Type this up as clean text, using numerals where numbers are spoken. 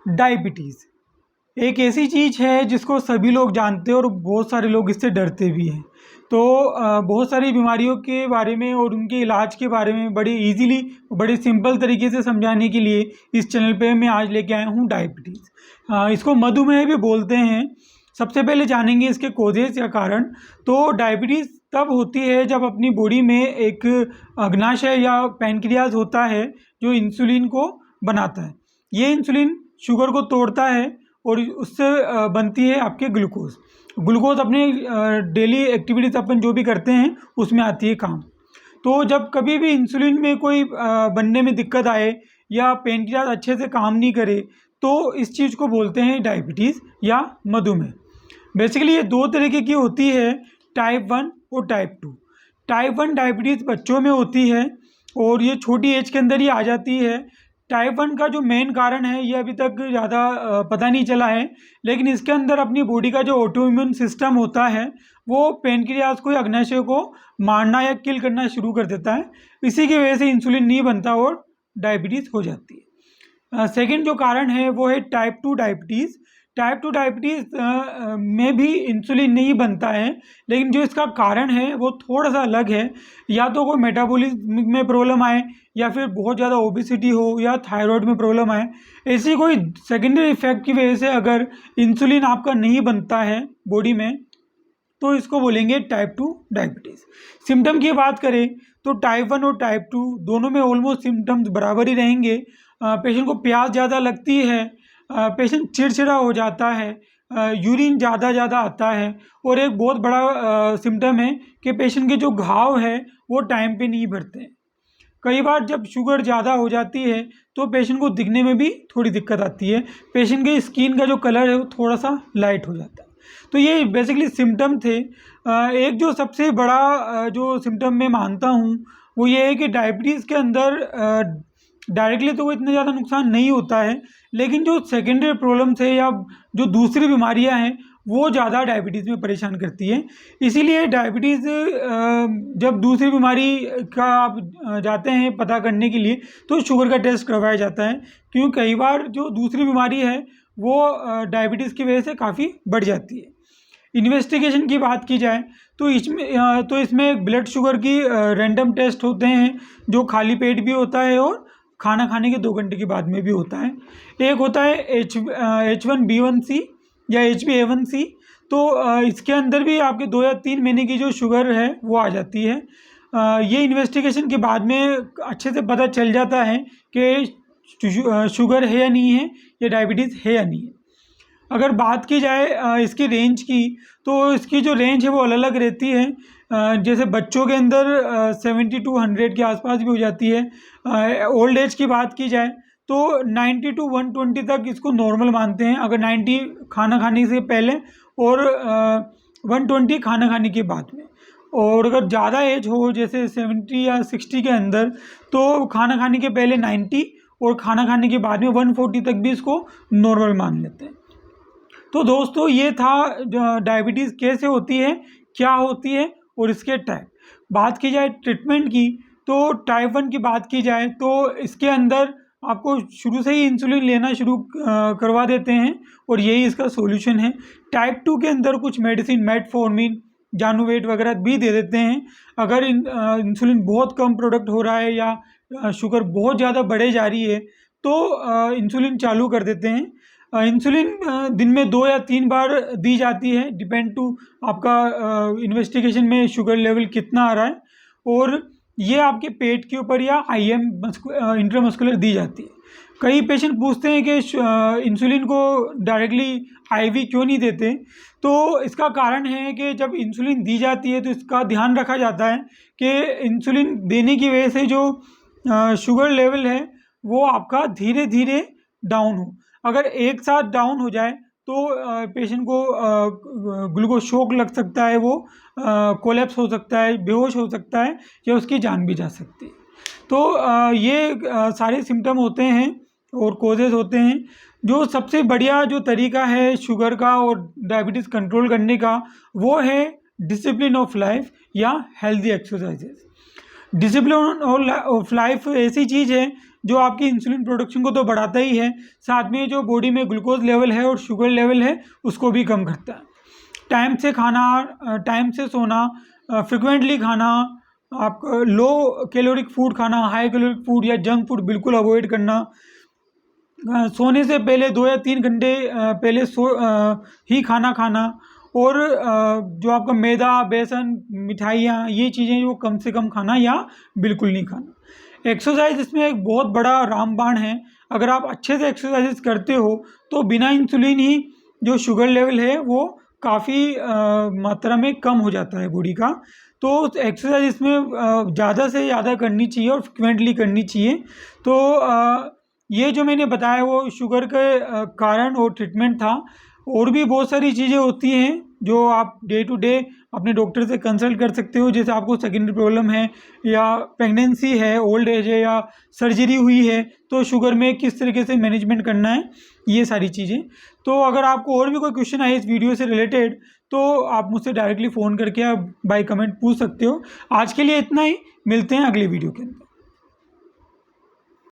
Diabetes एक ऐसी चीज़ है जिसको सभी लोग जानते हैं और बहुत सारे लोग इससे डरते भी हैं। तो बहुत सारी बीमारियों के बारे में और उनके इलाज के बारे में बड़े इजीली, बड़े सिंपल तरीके से समझाने के लिए इस चैनल पे मैं आज लेके आया हूँ डायबिटीज़। इसको मधुमेह भी बोलते हैं। सबसे पहले जानेंगे इसके कोजेस या कारण। तो डायबिटीज़ तब होती है जब अपनी बॉडी में एक अग्नाशय या पैनक्रियाज होता है जो इंसुलिन को बनाता है। ये इंसुलिन शुगर को तोड़ता है और उससे बनती है आपके ग्लूकोज। ग्लूकोज अपने डेली एक्टिविटीज़ अपन जो भी करते हैं उसमें आती है काम। तो जब कभी भी इंसुलिन में कोई बनने में दिक्कत आए या पेनक्रियाज अच्छे से काम नहीं करे तो इस चीज़ को बोलते हैं डायबिटीज़ या मधुमेह। बेसिकली ये दो तरीके की होती है, टाइप 1 और टाइप 2। टाइप 1 डायबिटीज़ बच्चों में होती है और ये छोटी एज के अंदर ही आ जाती है। टाइप 1 का जो मेन कारण है ये अभी तक ज़्यादा पता नहीं चला है, लेकिन इसके अंदर अपनी बॉडी का जो ऑटो इम्यून सिस्टम होता है वो पेनक्रियाज को या अग्नाशय को मारना या किल करना शुरू कर देता है। इसी की वजह से इंसुलिन नहीं बनता और डायबिटीज़ हो जाती है। सेकंड जो कारण है वो है टाइप 2 डायबिटीज़। टाइप 2 डायबिटीज़ में भी इंसुलिन नहीं बनता है, लेकिन जो इसका कारण है वो थोड़ा सा अलग है। या तो कोई मेटाबॉलिज्म में प्रॉब्लम आए या फिर बहुत ज़्यादा ओबेसिटी हो या थायराइड में प्रॉब्लम आए, ऐसी कोई सेकेंडरी इफेक्ट की वजह से अगर इंसुलिन आपका नहीं बनता है बॉडी में तो इसको बोलेंगे टाइप 2 डायबिटीज़। सिम्टम की बात करें तो टाइप 1 और टाइप 2 दोनों में ऑलमोस्ट सिम्टम्स बराबर ही रहेंगे। पेशेंट को प्यास ज़्यादा लगती है, पेशेंट चिड़चिड़ा हो जाता है, यूरिन ज़्यादा आता है और एक बहुत बड़ा सिम्टम है कि पेशेंट के जो घाव है वो टाइम पे नहीं भरते हैं। कई बार जब शुगर ज़्यादा हो जाती है तो पेशेंट को दिखने में भी थोड़ी दिक्कत आती है, पेशेंट के स्किन का जो कलर है वो थोड़ा सा लाइट हो जाता है। तो ये बेसिकली सिम्टम थे। एक जो सबसे बड़ा जो सिम्टम मैं मानता हूँ वो ये है कि डायबिटीज़ के अंदर डायरेक्टली तो वो इतना ज़्यादा नुकसान नहीं होता है, लेकिन जो सेकेंडरी प्रॉब्लम्स है या जो दूसरी बीमारियां हैं वो ज़्यादा डायबिटीज़ में परेशान करती है। इसीलिए डायबिटीज़ जब दूसरी बीमारी का आप जाते हैं पता करने के लिए तो शुगर का टेस्ट करवाया जाता है, क्योंकि कई बार जो दूसरी बीमारी है वो डायबिटीज़ की वजह से काफ़ी बढ़ जाती है। इन्वेस्टिगेशन की बात की जाए तो इसमें ब्लड शुगर की रैंडम टेस्ट होते हैं जो खाली पेट भी होता है और खाना खाने के 2 घंटे के बाद में भी होता है। एक होता है H1B1C या HbA1c। तो इसके अंदर भी आपके 2 या 3 महीने की जो शुगर है वो आ जाती है। ये इन्वेस्टिगेशन के बाद में अच्छे से पता चल जाता है कि शुगर है या नहीं है, या डायबिटीज़ है या नहीं है। अगर बात की जाए इसकी रेंज की तो इसकी जो रेंज है वो अलग अलग रहती है। जैसे बच्चों के अंदर 70 to 100 के आसपास भी हो जाती है। ओल्ड एज की बात की जाए तो 90 to 120 तक इसको नॉर्मल मानते हैं, अगर 90 खाना खाने से पहले और 120 खाना खाने के बाद में। और अगर ज़्यादा एज हो जैसे 70 या 60 के अंदर तो खाना खाने के पहले 90 और खाना खाने के बाद में 140 तक भी इसको नॉर्मल मान लेते हैं। तो दोस्तों ये था डायबिटीज़ कैसे होती है, क्या होती है और इसके टाइप। बात की जाए ट्रीटमेंट की तो टाइप 1 की बात की जाए तो इसके अंदर आपको शुरू से ही इंसुलिन लेना शुरू करवा देते हैं और यही इसका सॉल्यूशन है। टाइप 2 के अंदर कुछ मेडिसिन मेटफॉर्मिन, जानुवेट वगैरह भी दे देते हैं। अगर इंसुलिन बहुत कम प्रोडक्ट हो रहा है या शुगर बहुत ज़्यादा बढ़े जा रही है तो इंसुलिन चालू कर देते हैं। इंसुलिन दिन में 2 या 3 बार दी जाती है, डिपेंड टू आपका इन्वेस्टिगेशन में शुगर लेवल कितना आ रहा है, और ये आपके पेट के ऊपर या IM इंट्रामस्कुलर दी जाती है। कई पेशेंट पूछते हैं कि इंसुलिन को डायरेक्टली IV क्यों नहीं देते, तो इसका कारण है कि जब इंसुलिन दी जाती है तो इसका ध्यान रखा जाता है कि इंसुलिन देने की वजह से जो शुगर लेवल है वो आपका धीरे धीरे डाउन हो। अगर एक साथ डाउन हो जाए तो पेशेंट को ग्लूकोज शॉक लग सकता है, वो कोलैप्स हो सकता है, बेहोश हो सकता है या उसकी जान भी जा सकती है। तो ये सारे सिम्टम होते हैं और कोजेज़ होते हैं। जो सबसे बढ़िया जो तरीका है शुगर का और डायबिटीज़ कंट्रोल करने का वो है डिसिप्लिन ऑफ लाइफ या healthy exercises. Discipline of life ऐसी चीज़ है जो आपकी इंसुलिन प्रोडक्शन को तो बढ़ाता ही है, साथ में जो बॉडी में ग्लूकोज लेवल है और शुगर लेवल है उसको भी कम करता है। टाइम से खाना, टाइम से सोना, फ्रिक्वेंटली खाना, आप लो कैलोरिक फूड खाना, हाई कैलोरिक फूड या जंक फूड बिल्कुल अवॉइड करना, सोने से पहले 2 या 3 घंटे पहले ही खाना खाना, और जो आपका मैदा, बेसन, मिठाइयाँ, ये चीज़ें जो कम से कम खाना या बिल्कुल नहीं खाना। एक्सरसाइज इसमें एक बहुत बड़ा रामबाण है। अगर आप अच्छे से एक्सरसाइज करते हो तो बिना इंसुलिन ही जो शुगर लेवल है वो काफ़ी मात्रा में कम हो जाता है बॉडी का। तो एक्सरसाइज इसमें ज़्यादा से ज़्यादा करनी चाहिए और फ्रिक्वेंटली करनी चाहिए। तो ये जो मैंने बताया वो शुगर के कारण और ट्रीटमेंट था। और भी बहुत सारी चीज़ें होती हैं जो आप डे टू डे अपने डॉक्टर से कंसल्ट कर सकते हो, जैसे आपको सेकेंडरी प्रॉब्लम है या प्रेगनेंसी है, ओल्ड एज है या सर्जरी हुई है, तो शुगर में किस तरीके से मैनेजमेंट करना है, ये सारी चीज़ें। तो अगर आपको और भी कोई क्वेश्चन आए इस वीडियो से रिलेटेड तो आप मुझसे डायरेक्टली फ़ोन करके आप बाय कमेंट पूछ सकते हो। आज के लिए इतना ही, मिलते हैं अगले वीडियो के अंदर।